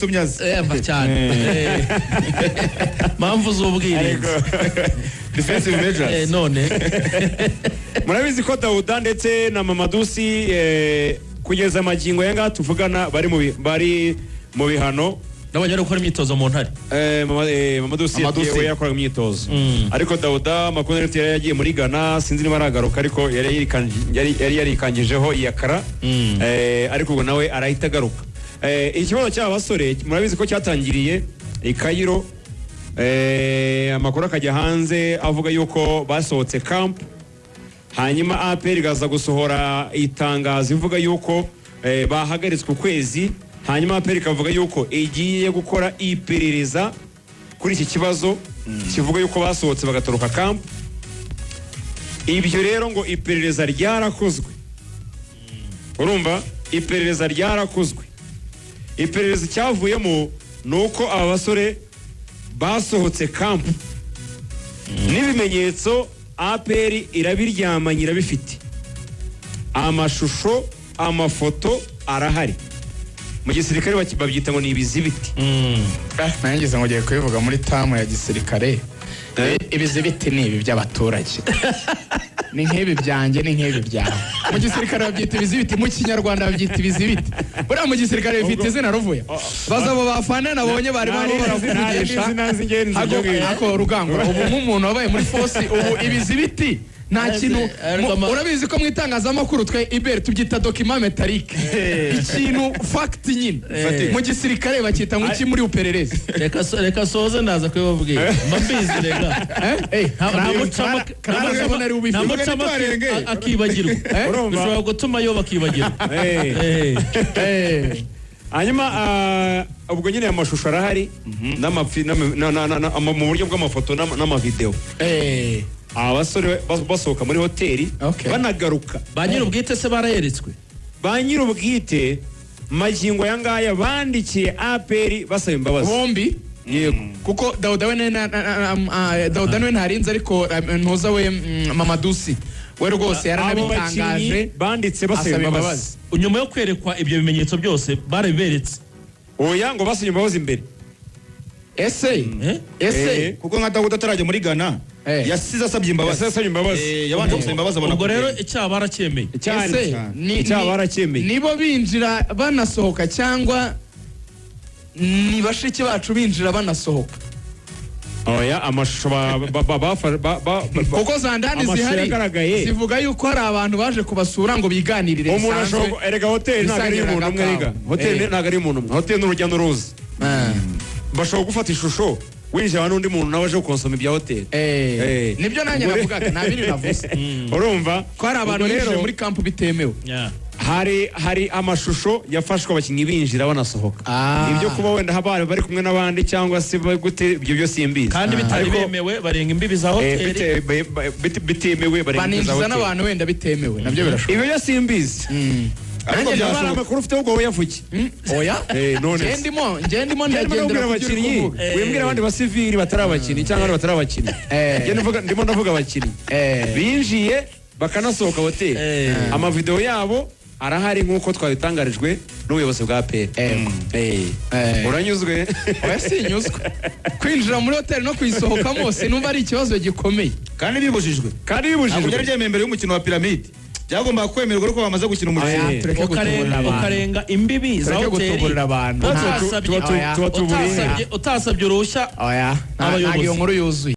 tumyaze cyane mpamvu z'ubwirinzi defensive measures none murabizi ko Dawuda ndetse na Mamadusi kugeza amagingo yanga tuvugana bari mu bihano nabanyari gukora imyitozo mu ntare Mamadusi yewe yakora imyitozo ariko Dawuda makonere yari yagiye muri Ghana sinzi niba aragaruka ariko yari yarikangijeho iyakara ariko ubwo nawe arahita garuka ikibazo cy'abasore murabizi ko cyatangiriye i Cairo amakuru akajya hanze avuga yuko basohotse camp hanyuma APR igaza gusohora itangazo ivuga yuko bahagaritswe ukwezi hanyuma APR ikavuga yuko igiye gukora iperereza kuri iki kibazo kivuga yuko basohotse bagatoroka camp. Ibyo rero ngo iperereza ryarakozwe, urumva iperereza ryarakozwe, iperereza cyavuyemo nuko aba basore basohotse camp n'ibimenyetso APR irabiryamanye irabifite, amashusho amafoto arahari, mu gisirikare babyita ngo ni ibizibiti. Nangize ngo giye kubivuga muri tamu ya gisirikare, ibizibiti ni ibi by'abaturage ni nk'ibi byanjye ni nk'ibi byawe. Mu gisirikare babyita ibizibiti, mu kinyarwanda babyita ibizibiti. Buriya mu gisirikare bifite izina ruvuya, bazabo bafana nabonye bari baravugisha ako rugango ubu nk'umuntu wabaye muri force ubu ibizibiti nta kintu. Urabizi ko mu itangazamakuru twe IBR tubyita document metallique, ikintu fact nyine. Mu gisirikare bakita ngo iki muri uperereza. Reka soze ndaza kwibabwira mbabizi rega ntamucamo akibagirwa, bishobora gutuma yo bakibagirwa. Hanyuma ubwo nyine amashusho arahari mu buryo bw'amafoto n'amavideo. Abasore basohoka muri hoteli banagaruka, ba nyir'ubwite se barayeretswe, ba nyir'ubwite magingo yangaya bandikiye APR basaba imbabazi bombi. Yego kuko Dawuda we ntarinze ariko ntuza we Mamadusi we rwose yaranabitangaje banditse basaba imbabazi. Nyuma yo kwerekwa ibyo bimenyetso byose barabiberetse, oya ngo basaba imbabazi imbere. Ese kuko nka Dawuda atarajya muri Ghana yasize asabye imbabazi, yabanje gusaba imbabazi abona. Ubwo rero icyaha baracyemeye cyane, icyaha baracyemeye. Nibo binjira banasohoka cyangwa ni bashiki bacu binjira banasohoka? Oya amashusho kuko zandani zihari zivuga yuko hari abantu baje kubasura ngo biganirire bisanzwe. Erega hoteli ntabwo ari umuntu umwe, erega hoteli ntabwo ari umuntu umwe, hoteli n'urujya n'uruza. Bashobora gufata ishusho winjira n'undi muntu nawe aje gukonsoma ibya hoteli. Nibyo nanjye navugaga, nta bindi navuze. Urumva ko hari abantu binjira muri camp bitemewe. Hari amashusho yafashwe abakinnyi binjira banasohoka. Ibyo kuba wenda habari bari kumwe n'abandi cyangwa se gute ibyo byo simbizi, kandi bitari bemewe barenga imbibi za hoteli, bitemewe barenga za hoteli n'abantu wenda bitemewe nabyo birashoboka. Ibyo byo simbizi. Ariko byashoboka amakuru ufite ubwo woyavuki. Oya none ngendimo ndagendera abakinnyi, wimbwira abandi basivili batari abakinnyi cyangwa abandi batari abakinnyi. Ndimo ndavuga abakinnyi binjiye bakanasohoka hoteli, amavideo yabo arahari nk'uko twabitangarijwe n'ubuyobozi bwa APR. Uranyuzwe? Oya sinyuzwe. Kwinjira muri hoteli no kuyisohokamo sinumva ari ikibazo gikomeye kandi bibujijwe. Akujya ryemeye mbere y'umukino wa Pyramid byagomba kwemerwa ariko bamaze gukina umukino ukarenga imbibi za hoteli utasabye uruhushya abayobozi. Ntabwo iyo nkuru yuzuye.